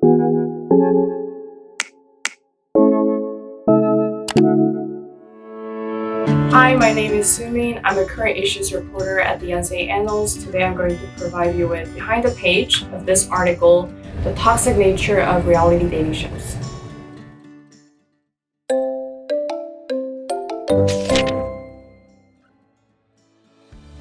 Hi, my name is Soo-min. I'm a current issues reporter at the Yonsei Annals. Today I'm going to provide you with behind the page of this article, The Toxic Nature of Reality Dating Shows.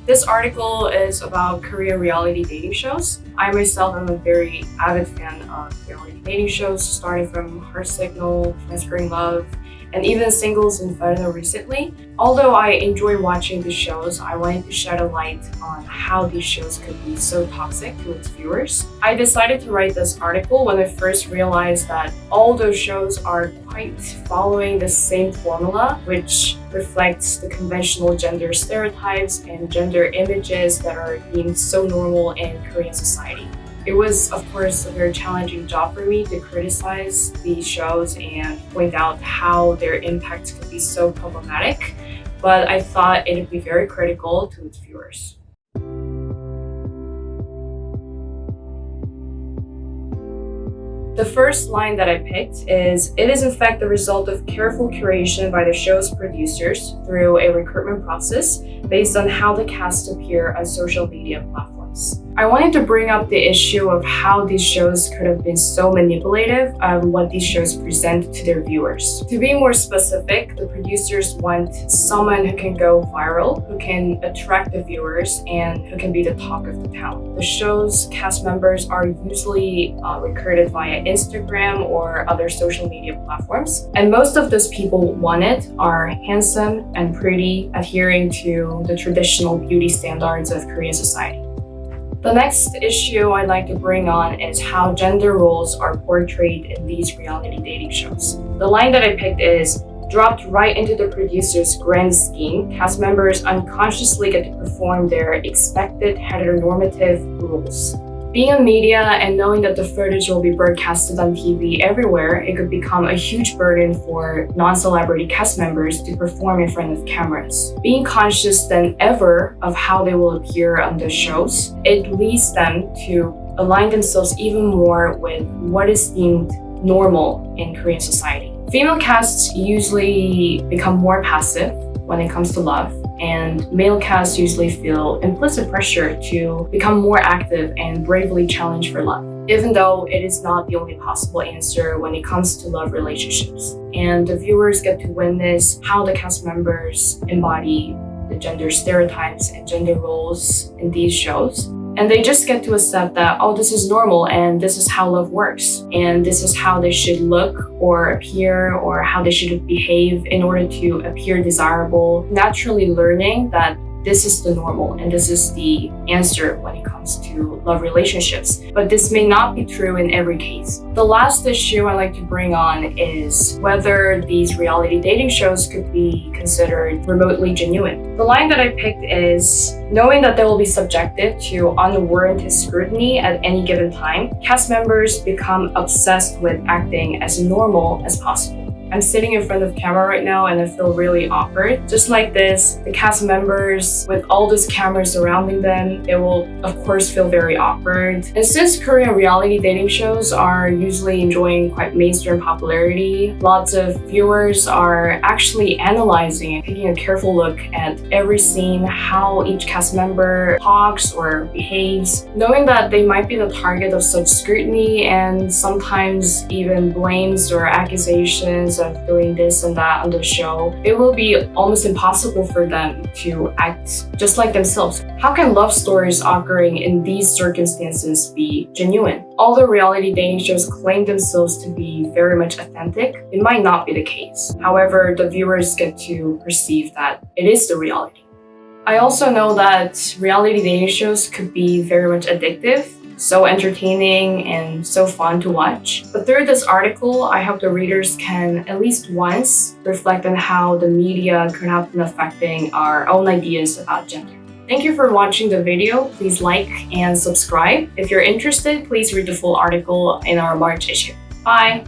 This article is about Korean reality dating shows. I myself am a very avid fan of reality dating shows, starting from Heart Signal, Transferring Love, and even Singles Inferno recently. Although I enjoy watching these shows, I wanted to shed a light on how these shows could be so toxic to its viewers. I decided to write this article when I first realized that all those shows are quite following the same formula, which reflects the conventional gender stereotypes and gender images that are deemed so normal in Korean society. It was, of course, a very challenging job for me to criticize these shows and point out how their impact could be so problematic, but I thought it would be very critical to its viewers. The first line that I picked is, "It is in fact the result of careful curation by the show's producers through a recruitment process based on how the cast appear on social media platforms." I wanted to bring up the issue of how these shows could have been so manipulative of what these shows present to their viewers. To be more specific, the producers want someone who can go viral, who can attract the viewers, and who can be the talk of the town. The show's cast members are usually recruited via Instagram or other social media platforms, and most of those people wanted are handsome and pretty, adhering to the traditional beauty standards of Korean society. The next issue I'd like to bring on is how gender roles are portrayed in these reality dating shows. The line that I picked is, "Dropped right into the producer's grand scheme, cast members unconsciously get to perform their expected heteronormative roles." Being in media and knowing that the footage will be broadcasted on TV everywhere, it could become a huge burden for non-celebrity cast members to perform in front of cameras. Being conscious than ever of how they will appear on the shows, it leads them to align themselves even more with what is deemed normal in Korean society. Female casts usually become more passive when it comes to love, and male casts usually feel implicit pressure to become more active and bravely challenge for love, even though it is not the only possible answer when it comes to love relationships. And the viewers get to witness how the cast members embody the gender stereotypes and gender roles in these shows. And they just get to accept that, oh, this is normal and this is how love works. And this is how they should look or appear or how they should behave in order to appear desirable. Naturally learning that this is the normal and this is the answer when it comes to love relationships. But this may not be true in every case. The last issue I like to bring on is whether these reality dating shows could be considered remotely genuine. The line that I picked is, "Knowing that they will be subjected to unwarranted scrutiny at any given time, cast members become obsessed with acting as normal as possible." I'm sitting in front of camera right now and I feel really awkward. Just like this, the cast members, with all those cameras surrounding them, they will of course feel very awkward. And since Korean reality dating shows are usually enjoying quite mainstream popularity, lots of viewers are actually analyzing and taking a careful look at every scene, how each cast member talks or behaves, knowing that they might be the target of such scrutiny and sometimes even blames or accusations of doing this and that on the show. It will be almost impossible for them to act just like themselves. How can love stories occurring in these circumstances be genuine? Although reality dating shows claim themselves to be very much authentic, it might not be the case. However, the viewers get to perceive that it is the reality. I also know that reality dating shows could be very much addictive, so entertaining and so fun to watch. But through this article, I hope the readers can at least once reflect on how the media could have been affecting our own ideas about gender. Thank you for watching the video. Please like and subscribe. If you're interested, please read the full article in our March issue. Bye!